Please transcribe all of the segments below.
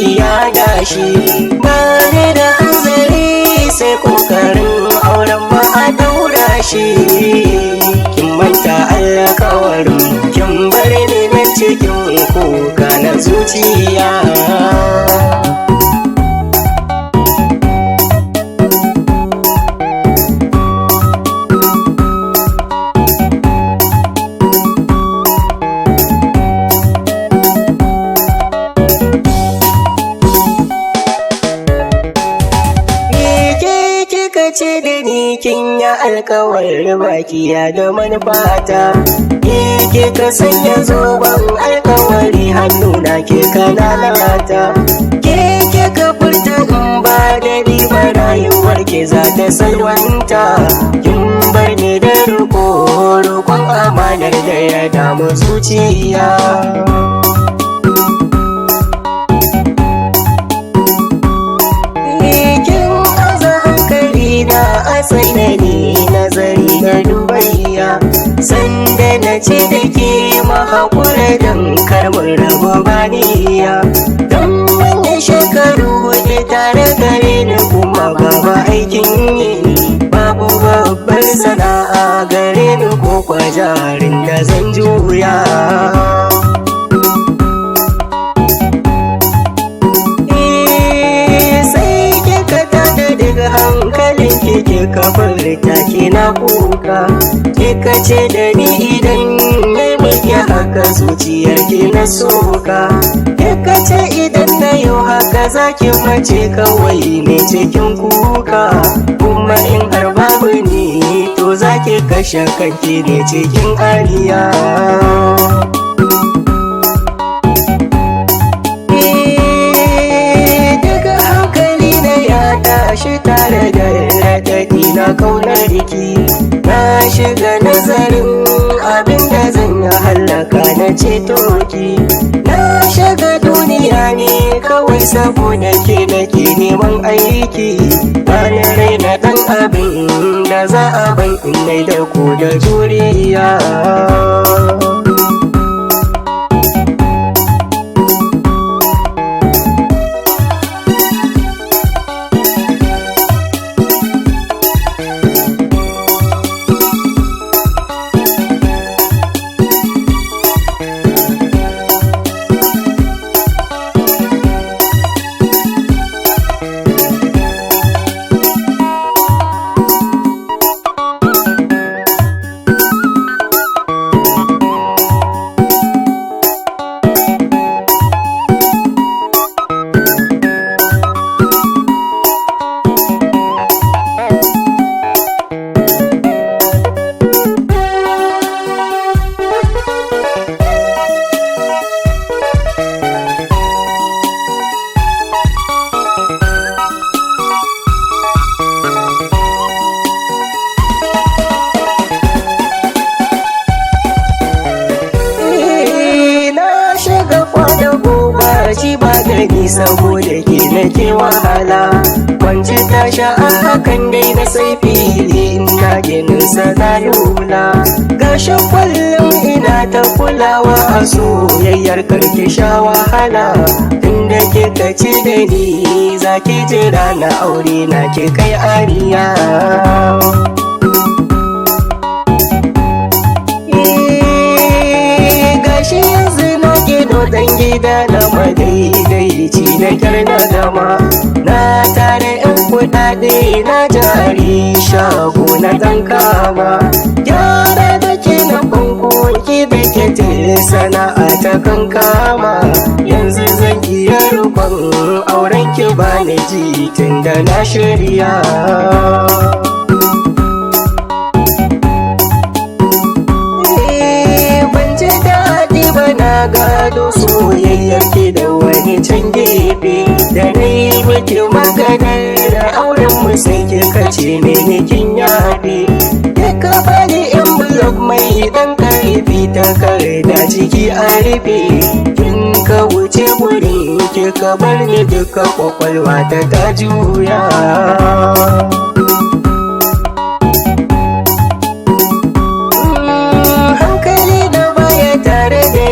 zuciya gashi ba ni da hanzari sai kokarin auren ba a daura shi. Kin manta alkawarin kin bar ni na cikin kuka na zuciya. Ce da ni kin ya alkawar bakiya da manufata, ke ka sanya zoben alkawari hannuna ke ka lalata, ke ka furta in ba da riba rayuwar ke za ta salwanta. Kin bar ni da roƙon amanar da ya damu zuciya. Sanadi nazari na dubayya sanda na ce da ke mahakura don karɓar raba baniya. Don manyan shekaru da tare gare ni kuma babu aikin yi, babu babbar sana'a gare ni ko kwa jarin da zan juya. Hankalin ke kafar take na kuka, ke kace da ni idan mai mulki haka zuciyar ke na soka, ke kace idan na yau haka zaki mace kawai ne cikin kuka, kuma in har babu ni to zaki kashe kanki ne cikin aliya. Shi tare da raɗaɗi na kaunar ki, na shiga nazarin abin da zan yi hallaka na ceto ki. Na shiga duniya ne kawai saboda ke nake neman aiki, bani raina ɗan abin da za a ban in da ku da juriya. Shi ba gani saboda ke nake wahala, kwanci tasha a hakan dai na sai fili ina ginin sana lula. Gashi kullum ina ta kulawa a soyayyar karki sha wahala, inda ke kace da ni zaki jira na aure na ke kai ariya. Gashi yanzu na gino dan gida na madaidaici da kyar na gama, na tare yan kudade na jari shago na dan kama, gyara da ke na bankoki da ke sana'a ta kankama. Yanzu zan iya rukun auren ki bani ji tun da na shirya. Na gado soyayyar ki da wani can gefe, da na yi miki maganar da auren mu sai ki kace mini kin yafe. Ka bani envelope mai dan karfi ta kare da ciki a rufe, kin ka wuce wurin ki ka bar ni duka kwakwalwa ta juya.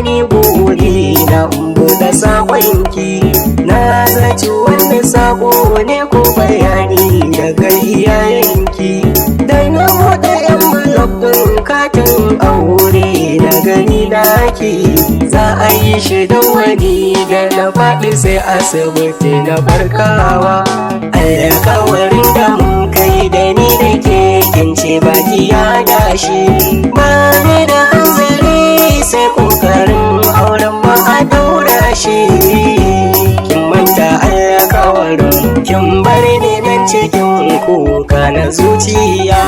Ni buri na buɗe sakonki, na ne ko bayani daga iyayenki. Da na buɗe envelope ɗin katin aure na gani naki. Za a yi shi da wani da na faɗi sai asibiti na barkawa. Alƙawarin da mun kai da ni da ke kin ce baki ya dashi. Ba ni da hanzari sai ƙoƙarin auren ma a daura shi. Kin manta alƙawarin kin bar ni nan cikin kuka na zuciya.